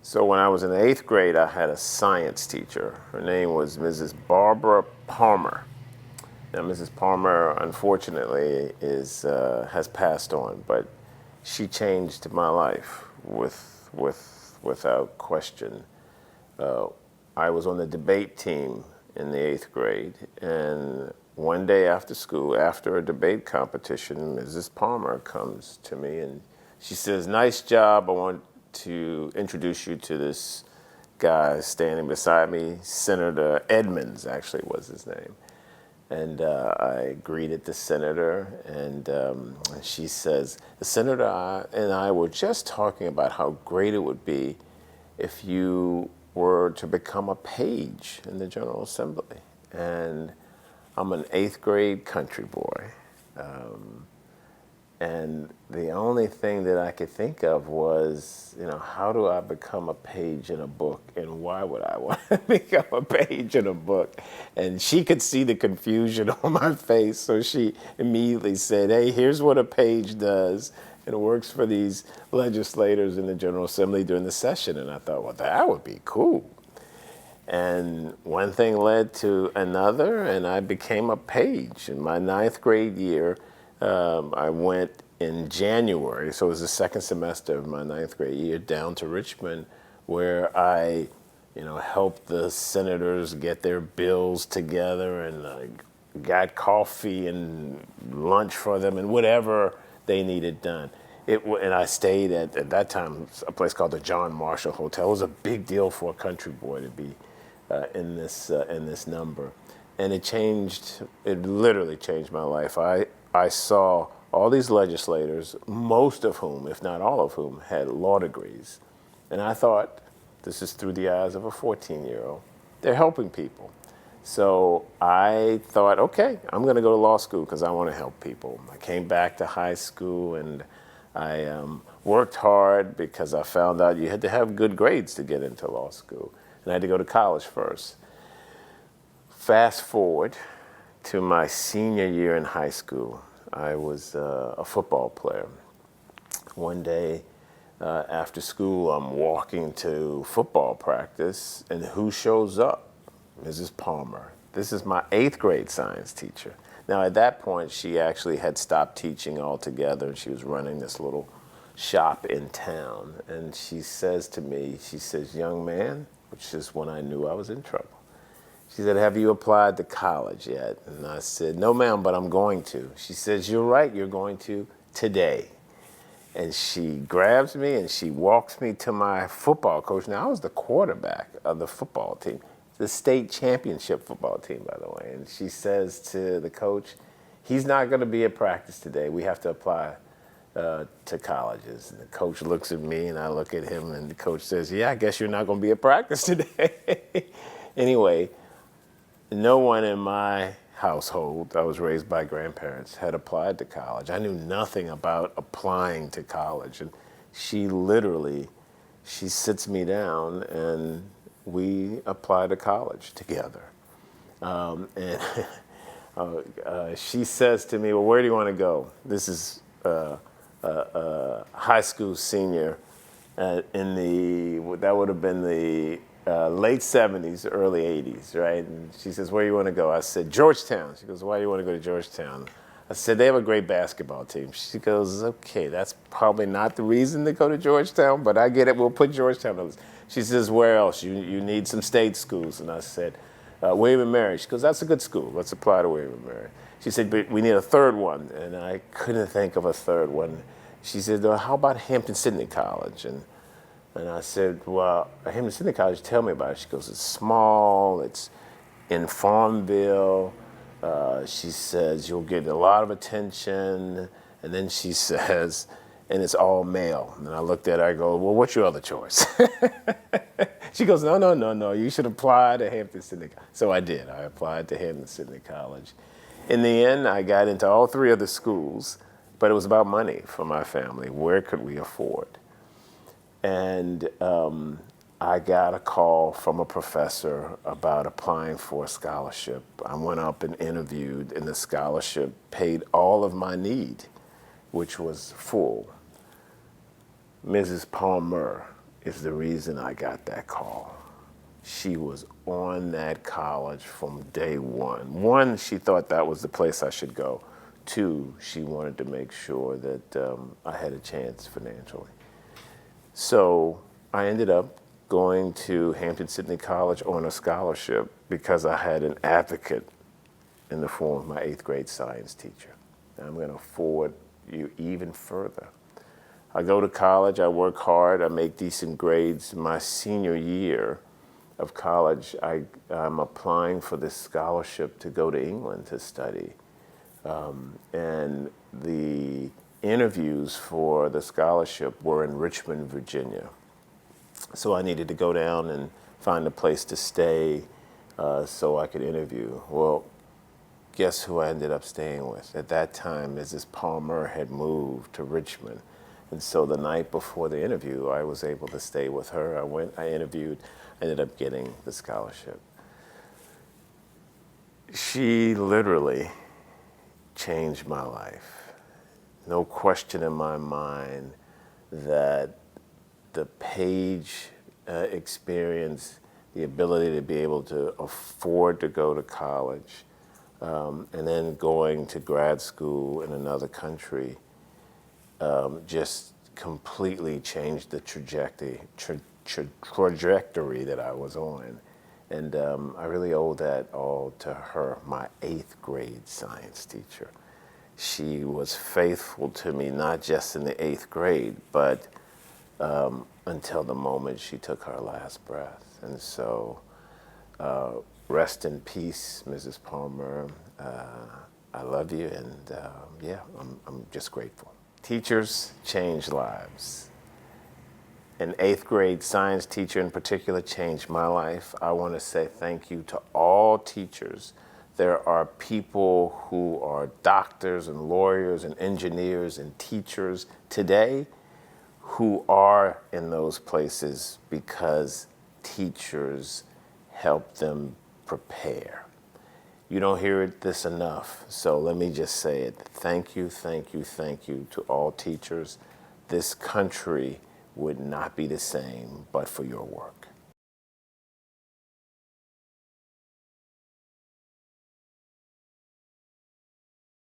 So when I was in the 8th grade, I had a science teacher. Her name was Mrs. Barbara Palmer. Now, Mrs. Palmer, unfortunately, has passed on, but she changed my life without question. Uh, I was on the debate team in the 8th grade, and one day after school, after a debate competition, Mrs. Palmer comes to me and she says, "Nice job. I want to introduce you to this guy standing beside me. Senator Edmonds, actually, was his name." And I greeted the senator, and she says, "The senator and I were just talking about how great it would be if you were to become a page in the General Assembly." And I'm an 8th grade country boy. And the only thing that I could think of was, how do I become a page in a book, and why would I want to become a page in a book? And she could see the confusion on my face, so she immediately said, "Hey, here's what a page does, and it works for these legislators in the General Assembly during the session." And I thought, well, that would be cool. And one thing led to another, and I became a page. In my 9th grade year, I went in January, so it was the second semester of my 9th grade year, down to Richmond, where I, helped the senators get their bills together, and I got coffee and lunch for them and whatever they needed done. And I stayed at that time, a place called the John Marshall Hotel. It was a big deal for a country boy to be in this number. And it literally changed my life. I saw all these legislators, most of whom, if not all of whom, had law degrees. And I thought, this is through the eyes of a 14-year-old, they're helping people. So I thought, okay, I'm going to go to law school because I want to help people. I came back to high school, and I worked hard because I found out you had to have good grades to get into law school. And I had to go to college first. Fast forward to my senior year in high school. I was a football player. One day after school, I'm walking to football practice, and who shows up? Mrs. Palmer. This is my 8th grade science teacher. Now, at that point, she actually had stopped teaching altogether, and she was running this little shop in town. And she says to me, she says, "Young man," which is when I knew I was in trouble. She said, "Have you applied to college yet?" And I said, "No, ma'am, but I'm going to." She says, "You're right, you're going to today." And she grabs me and she walks me to my football coach. Now, I was the quarterback of the football team, the state championship football team, by the way. And she says to the coach, "He's not going to be at practice today. We have to apply to colleges." And the coach looks at me and I look at him, and the coach says, "Yeah, I guess you're not going to be at practice today." Anyway, no one in my household, I was raised by grandparents, had applied to college. I knew nothing about applying to college. And she sits me down and we apply to college together. And she says to me, "Well, where do you want to go?" This is high school senior that would have been the late 70s, early 80s, right? And she says, "Where do you want to go?" I said, "Georgetown." She goes, "Why do you want to go to Georgetown?" I said, "They have a great basketball team." She goes, "Okay, that's probably not the reason to go to Georgetown, but I get it. We'll put Georgetown on the list." She says, "Where else? You need some state schools." And I said, "William and Mary." She goes, "That's a good school. Let's apply to William and Mary." She said, "But we need a third one." And I couldn't think of a third one. She said, "Well, how about Hampton-Sydney College?" And I said, "Well, Hampton-Sydney College, tell me about it." She goes, "It's small, it's in Farmville." She says, "You'll get a lot of attention." And then she says, "And it's all male." And I looked at her, I go, "Well, what's your other choice?" She goes, No, you should apply to Hampton-Sydney College." So I did. I applied to Hampton-Sydney College. In the end, I got into all 3 of the schools, but it was about money for my family. Where could we afford? And I got a call from a professor about applying for a scholarship. I went up and interviewed, and the scholarship paid all of my need, which was full. Mrs. Palmer is the reason I got that call. She was on that college from day one. One, she thought that was the place I should go. Two, she wanted to make sure that I had a chance financially. So I ended up going to Hampton-Sydney College on a scholarship because I had an advocate in the form of my 8th grade science teacher. And I'm going to forward you even further. I go to college, I work hard, I make decent grades. My senior year of college, I'm applying for this scholarship to go to England to study. And the interviews for the scholarship were in Richmond, Virginia. So I needed to go down and find a place to stay so I could interview. Well, guess who I ended up staying with? At that time, Mrs. Palmer had moved to Richmond. And so the night before the interview, I was able to stay with her. I interviewed, ended up getting the scholarship. She literally changed my life. No question in my mind that the Page experience, the ability to be able to afford to go to college, and then going to grad school in another country, just completely changed the trajectory that I was on. And I really owe that all to her, my 8th grade science teacher. She was faithful to me, not just in the 8th grade, but until the moment she took her last breath. And so rest in peace, Mrs. Palmer. I love you, and yeah, I'm just grateful. Teachers change lives. An 8th grade science teacher in particular changed my life. I want to say thank you to all teachers. There are people who are doctors and lawyers and engineers and teachers today who are in those places because teachers help them prepare. You don't hear this enough, so let me just say it. Thank you, thank you, thank you to all teachers. This country would not be the same but for your work.